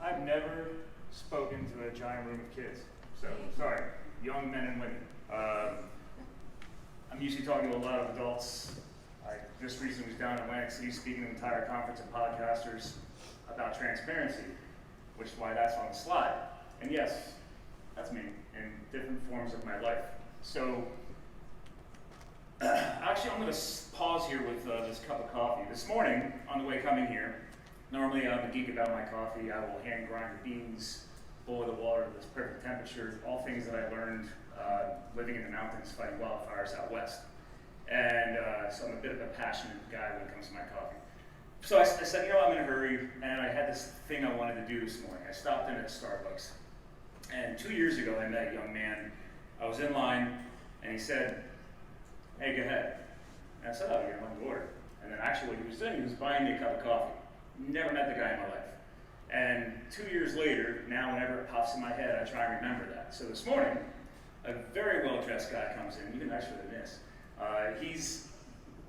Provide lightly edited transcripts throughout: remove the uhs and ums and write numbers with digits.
I've never spoken to a giant room of kids. So, sorry, young men and women. I'm usually talking to a lot of adults. I just recently was down in Atlantic City speaking to an entire conference of podcasters about transparency, which is why that's on the slide. And yes, that's me in different forms of my life. So, actually, I'm going to pause here with this cup of coffee. This morning, on the way coming here, normally I'm a geek about my coffee. I will hand grind the beans, boil the water to this perfect temperature, all things that I learned living in the mountains fighting wildfires out west. And so I'm a bit of a passionate guy when it comes to my coffee. So I said, you know, I'm in a hurry, and I had this thing I wanted to do this morning. I stopped in at Starbucks. And 2 years ago, I met a young man. I was in line, and he said, hey, go ahead. And I said, oh, yeah, I'm order. And then actually what he was doing, he was buying me a cup of coffee. Never met the guy in my life. And 2 years later, now whenever it pops in my head, I try and remember that. So this morning, a very well-dressed guy comes in, even nicer than this.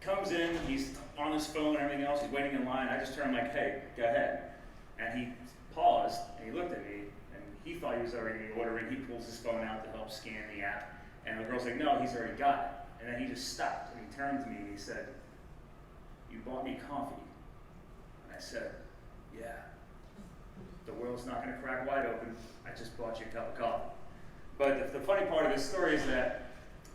Comes in, he's on his phone and everything else, he's waiting in line. I just turned like, hey, go ahead. And he paused, and he looked at me, and he thought he was already ordering. He pulls his phone out to help scan the app. And the girl's like, no, he's already got it. And then he just stopped, and he turned to me, and he said, you bought me coffee. And I said, yeah. The world's not going to crack wide open. I just bought you a cup of coffee. But the funny part of this story is that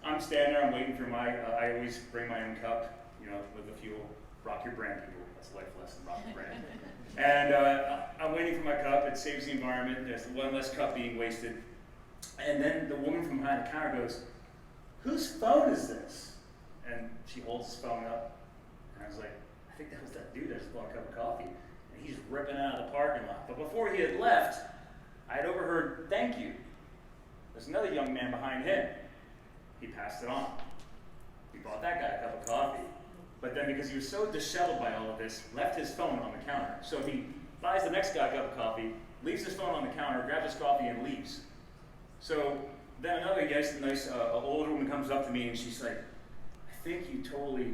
I'm standing there, I'm waiting for I always bring my own cup, you know, with the fuel. Rock your brand, people. That's a life lesson, rock your brand. And I'm waiting for my cup. It saves the environment. There's one less cup being wasted. And then the woman from behind the counter goes, whose phone is this? And she holds his phone up. And I was like, I think that was that dude that just bought a cup of coffee. And he's ripping out of the parking lot. But before he had left, I had overheard, thank you. There's another young man behind him. He passed it on. He bought that guy a cup of coffee. But then because he was so disheveled by all of this, left his phone on the counter. So he buys the next guy a cup of coffee, leaves his phone on the counter, grabs his coffee, and leaves. So then another nice older woman comes up to me, and she's like, I think you totally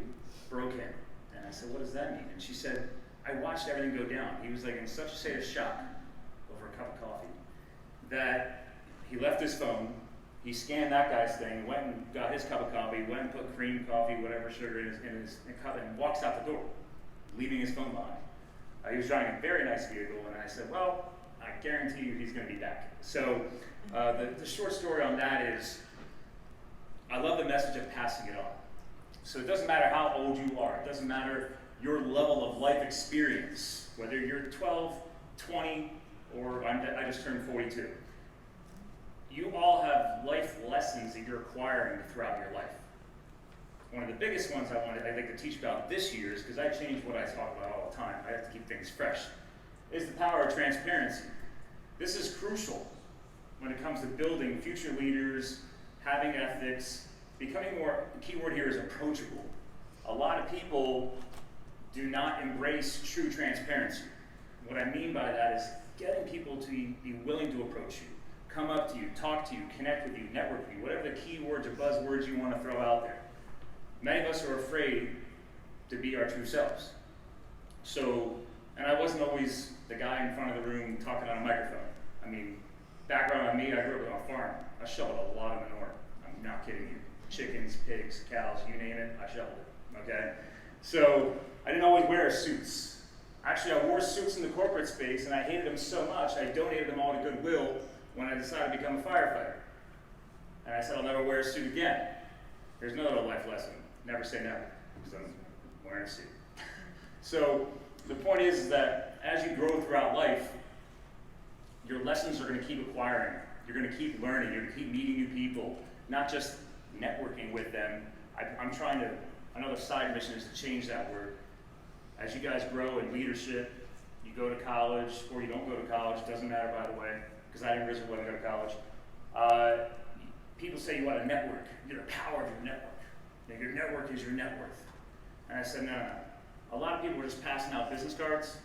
broke him. And I said, what does that mean? And she said, I watched everything go down. He was like in such a state of shock over a cup of coffee that he left his phone, he scanned that guy's thing, went and got his cup of coffee, went and put cream, coffee, whatever sugar in his cup, and walks out the door, leaving his phone behind. He was driving a very nice vehicle, and I said, well, I guarantee you he's going to be back. So the short story on that is, I love the message of passing it on. So it doesn't matter how old you are, it doesn't matter your level of life experience, whether you're 12, 20, or I just turned 42. You all have life lessons that you're acquiring throughout your life. One of the biggest ones I think to teach about this year is, because I change what I talk about all the time, I have to keep things fresh, is the power of transparency. This is crucial when it comes to building future leaders, having ethics, becoming more, the key word here is approachable. A lot of people do not embrace true transparency. What I mean by that is getting people to be willing to approach you, come up to you, talk to you, connect with you, network with you, whatever the key words or buzzwords you want to throw out there. Many of us are afraid to be our true selves. So, and I wasn't always the guy in front of the room talking on a microphone. I mean, background on me, I grew up on a farm. I shoveled a lot of manure. I'm not kidding you. Chickens, pigs, cows, you name it, I shoveled it, okay? So, I didn't always wear suits. Actually, I wore suits in the corporate space, and I hated them so much, I donated them all to Goodwill when I decided to become a firefighter. And I said, I'll never wear a suit again. Here's another life lesson. Never say never, because I'm wearing a suit. So the point is that as you grow throughout life, your lessons are going to keep acquiring. You're going to keep learning. You're going to keep meeting new people, not just networking with them. I'm trying to, another side mission is to change that word. As you guys grow in leadership, you go to college, or you don't go to college, it doesn't matter, by the way, because I didn't originally want to go to college. People say you want to network. You're the power of your network. Your network is your net worth. And I said, no. A lot of people are just passing out business cards,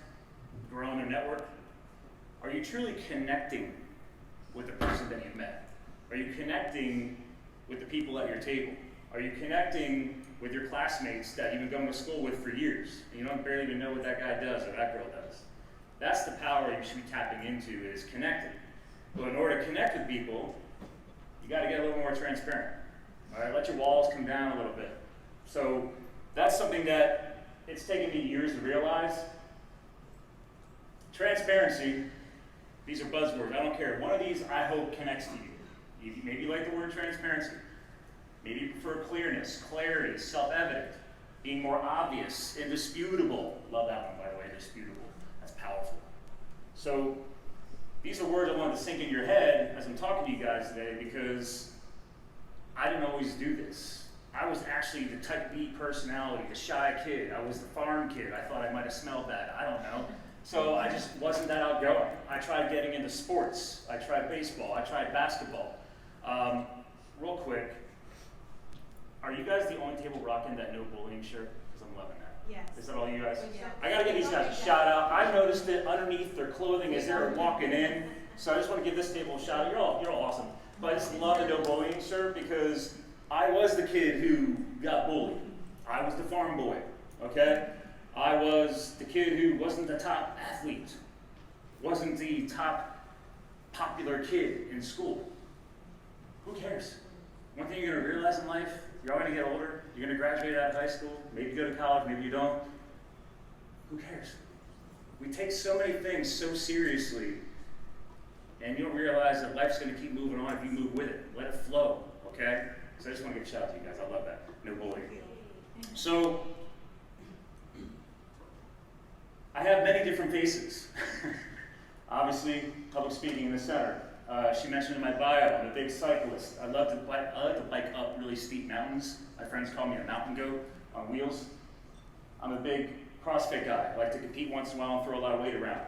growing their network. Are you truly connecting with the person that you've met? Are you connecting with the people at your table? Are you connecting with your classmates that you've been going to school with for years, and you don't barely even know what that guy does or that girl does? That's the power you should be tapping into, is connecting. But in order to connect with people, you got to get a little more transparent. All right, let your walls come down a little bit. So that's something that it's taken me years to realize. Transparency, these are buzzwords, I don't care. One of these, I hope, connects to you. Maybe you like the word transparency. Maybe you prefer clearness, clarity, self-evident, being more obvious, indisputable. Love that one, by the way, indisputable. That's powerful. So these are words I wanted to sink in your head as I'm talking to you guys today, because I didn't always do this. I was actually the type B personality, the shy kid. I was the farm kid. I thought I might have smelled that. I don't know. So I just wasn't that outgoing. I tried getting into sports. I tried baseball. I tried basketball. Real quick, are you guys the only table rocking that no bullying shirt? Because I'm loving that. Yes. Is that all you guys? Yeah. I gotta give these guys a shout out. I've noticed it underneath their clothing as they're walking in. So I just want to give this table a shout out. You're all awesome. But I just love the no bullying shirt, because I was the kid who got bullied. I was the farm boy, okay? I was the kid who wasn't the top athlete, wasn't the top popular kid in school. Who cares? One thing you're going to realize in life, you're all going to get older, you're going to graduate out of high school, maybe you go to college, maybe you don't. Who cares? We take so many things so seriously, and you don't realize that life's going to keep moving on if you move with it. Let it flow, okay? So I just want to give a shout out to you guys. I love that. No bullying. So, I have many different faces. Obviously, public speaking in the center. She mentioned in my bio, I'm a big cyclist. I like to bike up really steep mountains. My friends call me a mountain goat on wheels. I'm a big CrossFit guy. I like to compete once in a while and throw a lot of weight around.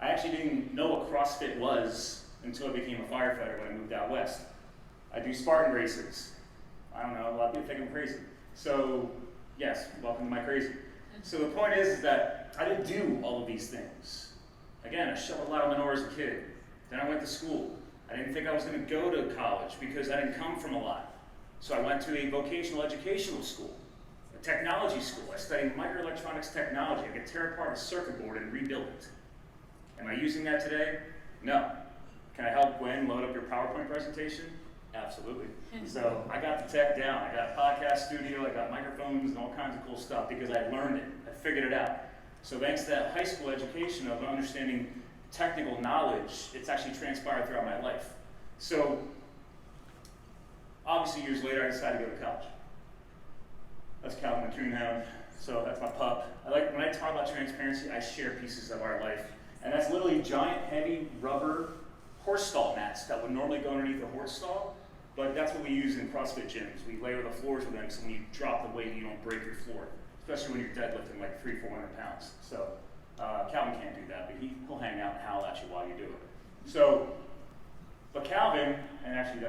I actually didn't know what CrossFit was until I became a firefighter when I moved out west. I do Spartan races. I don't know, a lot of people think I'm crazy. So, yes, welcome to my crazy. So the point is that I didn't do all of these things. Again, I shoveled a lot of manure as a kid. Then I went to school. I didn't think I was going to go to college because I didn't come from a lot. So I went to a vocational educational school, a technology school. I studied microelectronics technology. I could tear apart a circuit board and rebuild it. Am I using that today? No. Can I help Gwen load up your PowerPoint presentation? Absolutely. So I got the tech down. I got a podcast studio, I got microphones and all kinds of cool stuff because I learned it. I figured it out. So thanks to that high school education of understanding technical knowledge, it's actually transpired throughout my life. So obviously years later I decided to go to college. That's Calvin the Coonhound. So that's my pup. When I talk about transparency, I share pieces of our life. And that's literally giant, heavy rubber horse stall mats that would normally go underneath a horse stall. But that's what we use in CrossFit gyms. We layer the floors with them so when you drop the weight, you don't break your floor, especially when you're deadlifting like 300-400 pounds. So Calvin can't do that, but he'll hang out and howl at you while you do it. So, but Calvin, and actually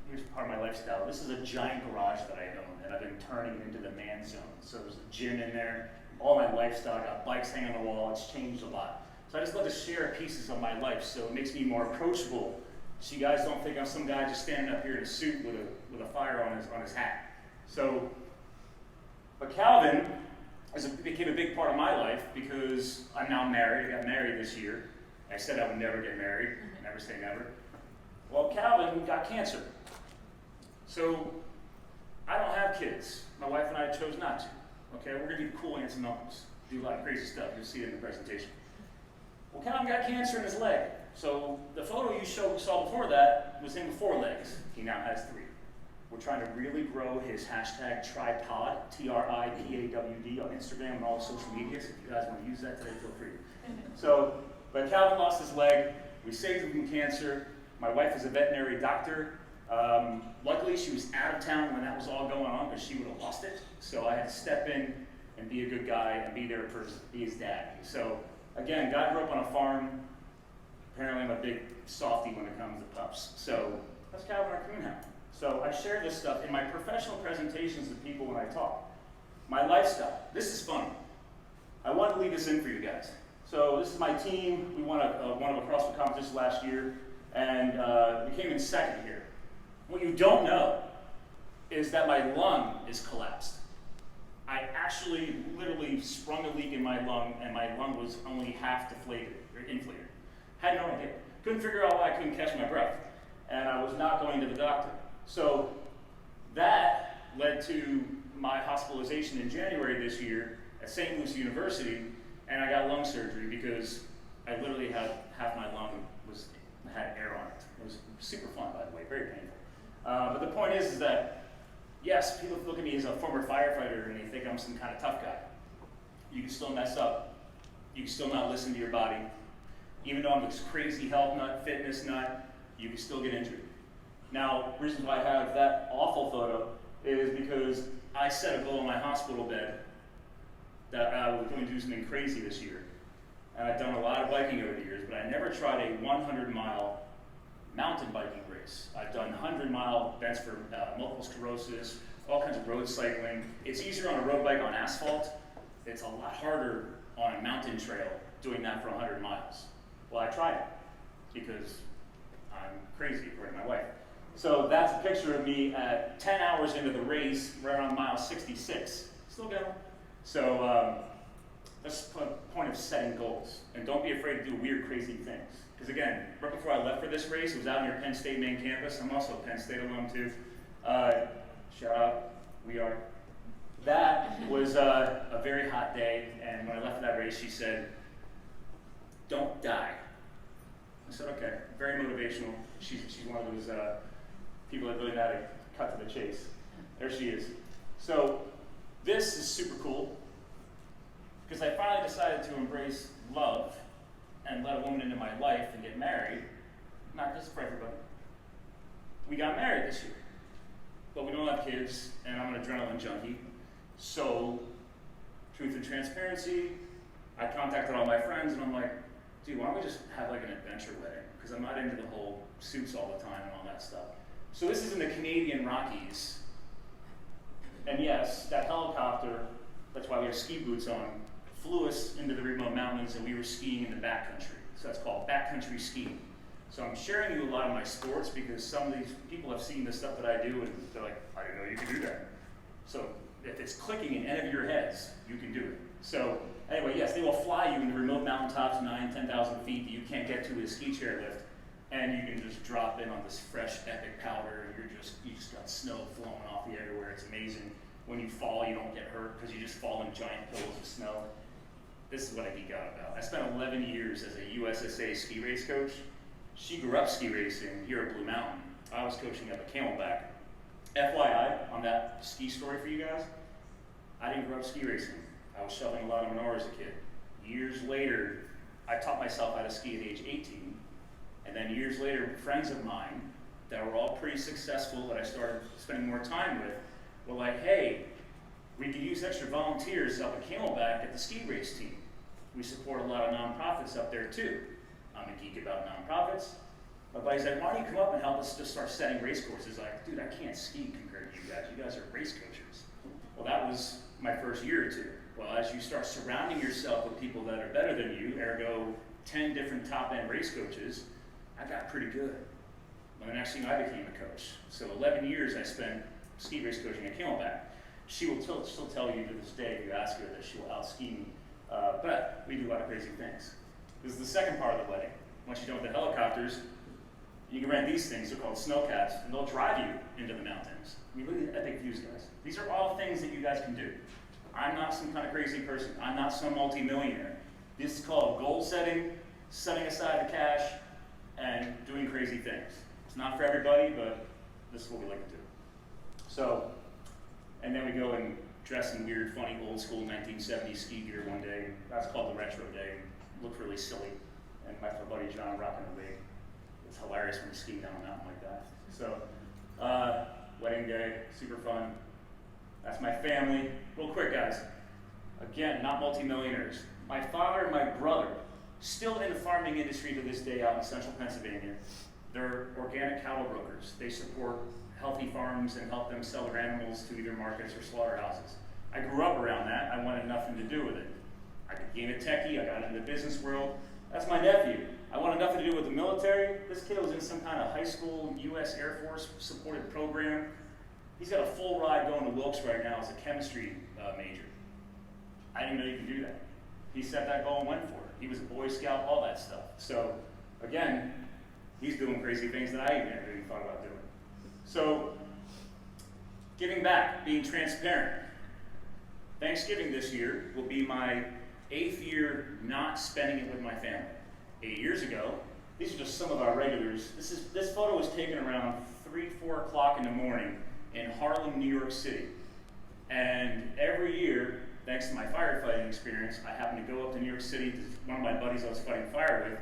here's part of my lifestyle. This is a giant garage that I own, and I've been turning into the man zone. So there's a gym in there, all my lifestyle, I got bikes hanging on the wall, it's changed a lot. So I just love to share pieces of my life, so it makes me more approachable. So you guys don't think I'm some guy just standing up here in a suit with a fire on his hat. So, but Calvin became a big part of my life because I'm now married. I got married this year. I said I would never get married. Never say never. Well, Calvin got cancer. So I don't have kids. My wife and I chose not to. Okay, we're gonna do cool aunts and uncles. Do a lot of crazy stuff. You'll see it in the presentation. Well, Calvin got cancer in his leg. So the photo you saw before that was him with 4 legs. He now has 3. We're trying to really grow his hashtag tripod, TRIPAWD, on Instagram and all social media. So if you guys want to use that today, feel free. So, but Calvin lost his leg. We saved him from cancer. My wife is a veterinary doctor. Luckily, she was out of town when that was all going on because she would have lost it. So I had to step in and be a good guy and be there for be his dad. So again, God grew up on a farm. Apparently, I'm a big softie when it comes to pups. So that's Calvin our coonhound. So I share this stuff in my professional presentations to people when I talk. My lifestyle. This is fun. I want to leave this in for you guys. So this is my team. We won one of a CrossFit competition last year, and we came in second here. What you don't know is that my lung is collapsed. I actually literally sprung a leak in my lung, and my lung was only half deflated. Had no idea. Couldn't figure out why I couldn't catch my breath. And I was not going to the doctor. So that led to my hospitalization in January this year at St. University, and I got lung surgery because I literally had half my lung had air on it. It was super fun, by the way, very painful. But the point is that, yes, people look at me as a former firefighter and they think I'm some kind of tough guy. You can still mess up. You can still not listen to your body. Even though I'm this crazy health nut, fitness nut, you can still get injured. Now, the reason why I have that awful photo is because I set a goal in my hospital bed that I was going to do something crazy this year. And I've done a lot of biking over the years, but I never tried a 100-mile mountain biking race. I've done 100-mile events for multiple sclerosis, all kinds of road cycling. It's easier on a road bike on asphalt. It's a lot harder on a mountain trail doing that for 100 miles. Well, I tried it because I'm crazy, according to my wife. So that's a picture of me at 10 hours into the race, right around mile 66. Still going. So that's the point of setting goals. And don't be afraid to do weird, crazy things. Because again, right before I left for this race, it was out near Penn State main campus. I'm also a Penn State alum too. Shout out, we are. That was a very hot day, and when I left for that race, she said, "Don't die." I said, okay, very motivational. She's one of those people that really know how to cut to the chase. There she is. So this is super cool, because I finally decided to embrace love and let a woman into my life and get married. Not just for everybody. We got married this year, but we don't have kids, and I'm an adrenaline junkie. So, truth and transparency, I contacted all my friends, and I'm like, dude, why don't we just have like an adventure wedding? Because I'm not into the whole suits all the time and all that stuff. So this is in the Canadian Rockies. And yes, that helicopter, that's why we have ski boots on, flew us into the remote mountains, and we were skiing in the backcountry. So that's called backcountry skiing. So I'm sharing you a lot of my sports because some of these people have seen the stuff that I do, and they're like, I didn't know you could do that. So if it's clicking in any of your heads, you can do it. So anyway, yes, they will fly you into remote mountaintops, 9,000, 10,000 feet that you can't get to with a ski chairlift, and you can just drop in on this fresh, epic powder, and you just got snow flowing off you everywhere. It's amazing. When you fall, you don't get hurt because you just fall in giant pillows of snow. This is what I geek out about. I spent 11 years as a USSA ski race coach. She grew up ski racing here at Blue Mountain. I was coaching up at Camelback. FYI, on that ski story for you guys, I didn't grow up ski racing. I was shoveling a lot of manure as a kid. Years later, I taught myself how to ski at age 18. And then years later, friends of mine that were all pretty successful that I started spending more time with were like, hey, we could use extra volunteers up at Camelback at the ski race team. We support a lot of nonprofits up there too. I'm a geek about nonprofits. My buddy said, why don't you come up and help us just start setting race courses? Like, dude, I can't ski compared to you guys. You guys are race coaches. Well, that was my first year or two. Well, as you start surrounding yourself with people that are better than you, ergo 10 different top-end race coaches, I got pretty good. Well, the next thing I became a coach. So 11 years I spent ski race coaching at Camelback. She will still tell you to this day, if you ask her, that she will out-ski me. But we do a lot of crazy things. This is the second part of the wedding. Once you're done with the helicopters, you can rent these things. They're called snowcats, and they'll drive you into the mountains. I mean, look at the epic views, guys. These are all things that you guys can do. I'm not some kind of crazy person. I'm not some multi-millionaire. This is called goal setting, setting aside the cash, and doing crazy things. It's not for everybody, but this is what we like to do. So, and then we go and dress in weird, funny, old school 1970s ski gear one day. That's called the retro day. Looked really silly. And my buddy John rocking a wig. It's hilarious when you ski down a mountain like that. So, wedding day, super fun. That's my family. Real quick, guys. Again, not multimillionaires. My father and my brother, still in the farming industry to this day out in central Pennsylvania. They're organic cattle brokers. They support healthy farms and help them sell their animals to either markets or slaughterhouses. I grew up around that. I wanted nothing to do with it. I became a techie. I got into the business world. That's my nephew. I wanted nothing to do with the military. This kid was in some kind of high school U.S. Air Force supported program. He's got a full ride going to Wilkes right now as a chemistry major. I didn't know you could do that. He set that goal and went for it. He was a Boy Scout, all that stuff. So, again, he's doing crazy things that I never even thought about doing. So, giving back, being transparent. Thanksgiving this year will be my 8th year not spending it with my family. 8 years ago, these are just some of our regulars. This photo was taken around 3, 4 o'clock in the morning in Harlem, New York City. And every year, thanks to my firefighting experience, I happened to go up to New York City. One of my buddies I was fighting fire with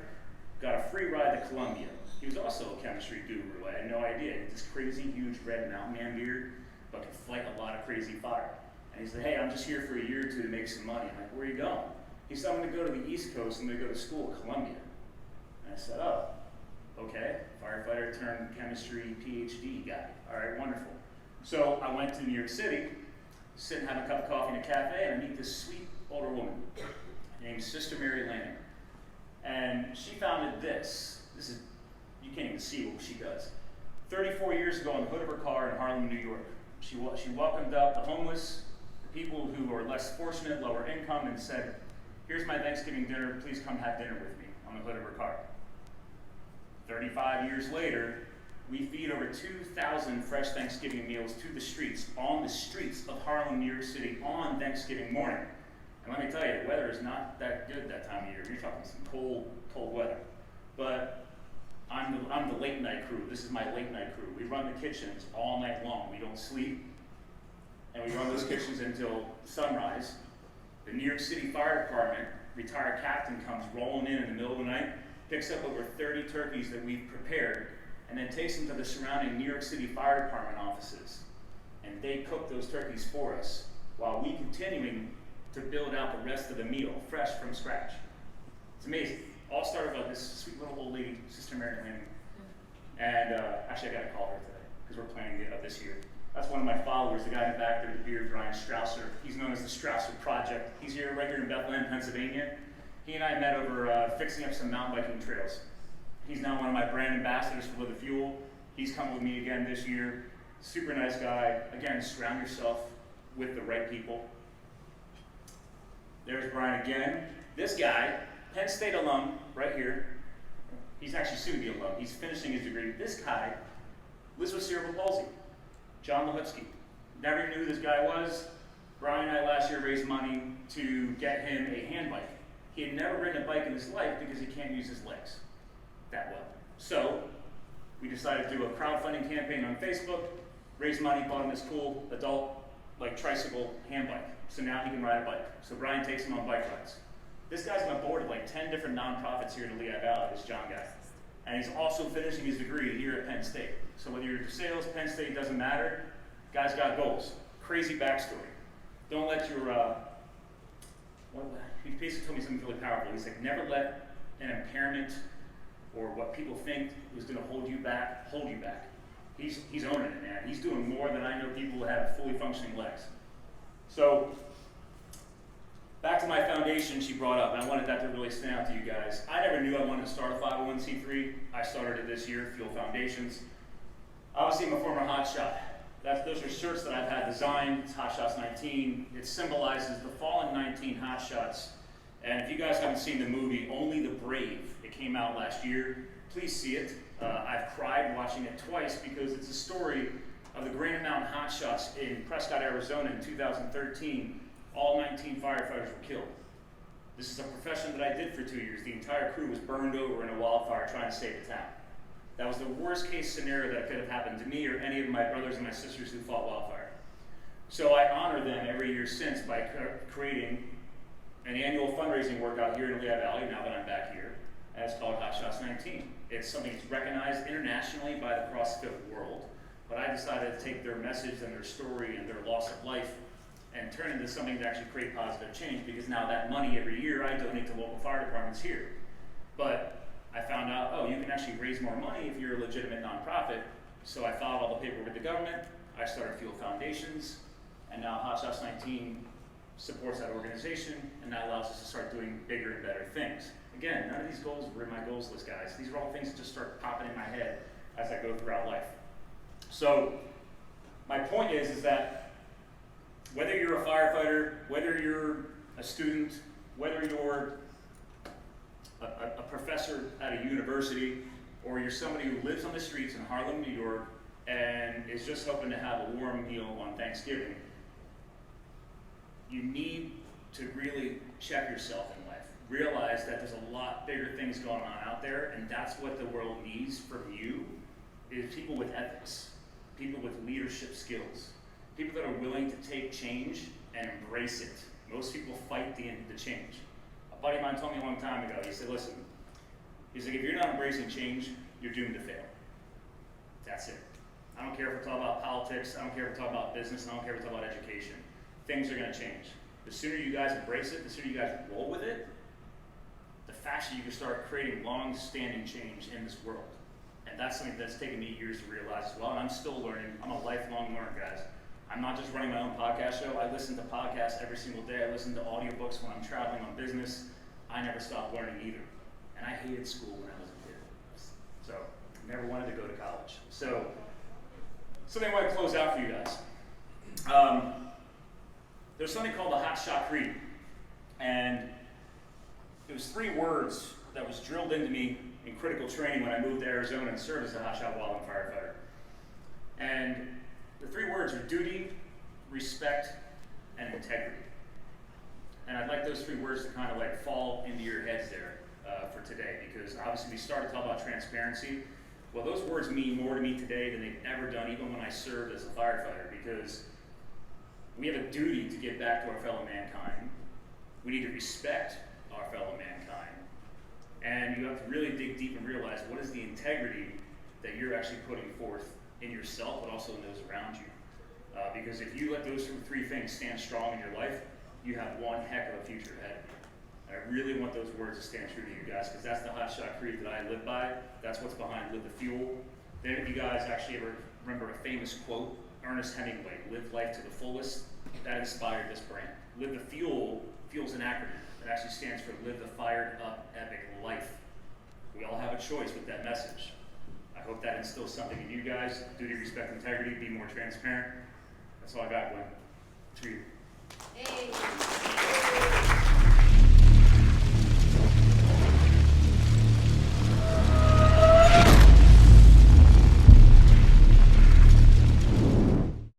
got a free ride to Columbia. He was also a chemistry guru. I had no idea. He had this crazy, huge red mountain man beard, but could fight a lot of crazy fire. And he said, hey, I'm just here for a year or two to make some money. I'm like, where are you going? He said, I'm going to go to the East Coast. I'm going to go to school at Columbia. And I said, oh, okay. Firefighter turned chemistry PhD guy. All right, wonderful. So I went to New York City, sit and have a cup of coffee in a cafe, and I meet this sweet older woman named Sister Mary Lanning. And she founded this. This is, you can't even see what she does. 34 years ago on the hood of her car in Harlem, New York, she welcomed up the homeless, the people who are less fortunate, lower income, and said, here's my Thanksgiving dinner, please come have dinner with me, on the hood of her car. 35 years later, we feed over 2,000 fresh Thanksgiving meals to the streets, on the streets of Harlem, New York City, on Thanksgiving morning. And let me tell you, the weather is not that good that time of year. You're talking some cold weather. But I'm the late night crew. This is my late night crew. We run the kitchens all night long. We don't sleep. And we run those kitchens until sunrise. The New York City Fire Department, retired captain, comes rolling in the middle of the night, picks up over 30 turkeys that we've prepared, and then takes them to the surrounding New York City Fire Department offices. And they cook those turkeys for us while we continuing to build out the rest of the meal, fresh from scratch. It's amazing. All started by this sweet little old lady, Sister Mary Lanning. And actually, I got to call her today because we're planning it this year. That's one of my followers, the guy in the back there with the beard, Brian Strausser. He's known as the Strausser Project. He's right here in Bethlehem, Pennsylvania. He and I met over fixing up some mountain biking trails. He's now one of my brand ambassadors for Live the Fuel. He's come with me again this year. Super nice guy. Again, surround yourself with the right people. There's Brian again. This guy, Penn State alum, right here. He's actually soon to be alum. He's finishing his degree. This guy lives with cerebral palsy. John Lahutsky. Never knew who this guy was. Brian and I last year raised money to get him a hand bike. He had never ridden a bike in his life because he can't use his legs that well. So we decided to do a crowdfunding campaign on Facebook, raise money, bought him this cool adult tricycle hand bike. So now he can ride a bike. So Brian takes him on bike rides. This guy's on a board of 10 different nonprofits here in the Lehigh Valley, this John guy. And he's also finishing his degree here at Penn State. So whether you're DeSales, Penn State, doesn't matter. Guy's got goals. Crazy backstory. Don't let your, he basically told me something really powerful. He's like, never let an impairment or what people think is going to hold you back. He's owning it, man. He's doing more than I know people who have fully functioning legs. So, back to my foundation she brought up, and I wanted that to really stand out to you guys. I never knew I wanted to start a 501c3. I started it this year, Fuel Foundations. Obviously, I'm a former hotshot. Those are shirts that I've had designed. It's Hotshots 19. It symbolizes the fallen 19 hotshots. And if you guys haven't seen the movie, Only the Brave, it came out last year. Please see it. I've cried watching it twice because it's a story of the Granite Mountain Hotshots in Prescott, Arizona in 2013. All 19 firefighters were killed. This is a profession that I did for 2 years. The entire crew was burned over in a wildfire trying to save the town. That was the worst case scenario that could have happened to me or any of my brothers and my sisters who fought wildfire. So I honor them every year since by creating an annual fundraising workout here in Lehigh Valley, now that I'm back here, and it's called Hotshots 19. It's something that's recognized internationally by the CrossFit world, but I decided to take their message and their story and their loss of life and turn it into something to actually create positive change, because now that money every year I donate to local fire departments here. But I found out, you can actually raise more money if you're a legitimate nonprofit. So I filed all the paperwork with the government. I started Fuel Foundations, and now Hotshots 19 supports that organization, and that allows us to start doing bigger and better things. Again, none of these goals were in my goals list, guys. These are all things that just start popping in my head as I go throughout life. So my point is that whether you're a firefighter, whether you're a student, whether you're a professor at a university, or you're somebody who lives on the streets in Harlem, New York, and is just hoping to have a warm meal on Thanksgiving, you need to really check yourself in life. Realize that there's a lot bigger things going on out there, and that's what the world needs from you, is people with ethics, people with leadership skills, people that are willing to take change and embrace it. Most people fight the change. A buddy of mine told me a long time ago, he said, listen, he's like, if you're not embracing change, you're doomed to fail. That's it. I don't care if we're talking about politics, I don't care if we're talking about business, I don't care if we're talking about education. Things are gonna change. The sooner you guys embrace it, the sooner you guys roll with it, the faster you can start creating long-standing change in this world. And that's something that's taken me years to realize as well, and I'm still learning. I'm a lifelong learner, guys. I'm not just running my own podcast show. I listen to podcasts every single day. I listen to audiobooks when I'm traveling on business. I never stopped learning either. And I hated school when I was a kid. So, never wanted to go to college. So, something I want to close out for you guys. There's something called the Hotshots Creed. And it was 3 words that was drilled into me in critical training when I moved to Arizona and served as a hotshot wildland firefighter. And the 3 words are duty, respect, and integrity. And I'd like those 3 words to kind of like fall into your heads there for today, because obviously we started talking about transparency. Well, those words mean more to me today than they've ever done, even when I served as a firefighter, because we have a duty to give back to our fellow mankind. We need to respect our fellow mankind. And you have to really dig deep and realize what is the integrity that you're actually putting forth in yourself, but also in those around you. Because if you let those 3 things stand strong in your life, you have one heck of a future ahead of you. And I really want those words to stand true to you guys, because that's the Hotshot Creed that I live by. That's what's behind Live the Fuel. Then if you guys actually ever remember a famous quote, Ernest Hemingway, live life to the fullest, that inspired this brand. Live the Fuel's an acronym. It actually stands for Live the Fired Up Epic Life. We all have a choice with that message. I hope that instills something in you guys. Duty, respect, integrity, be more transparent. That's all I got, Gwen. To you. Hey.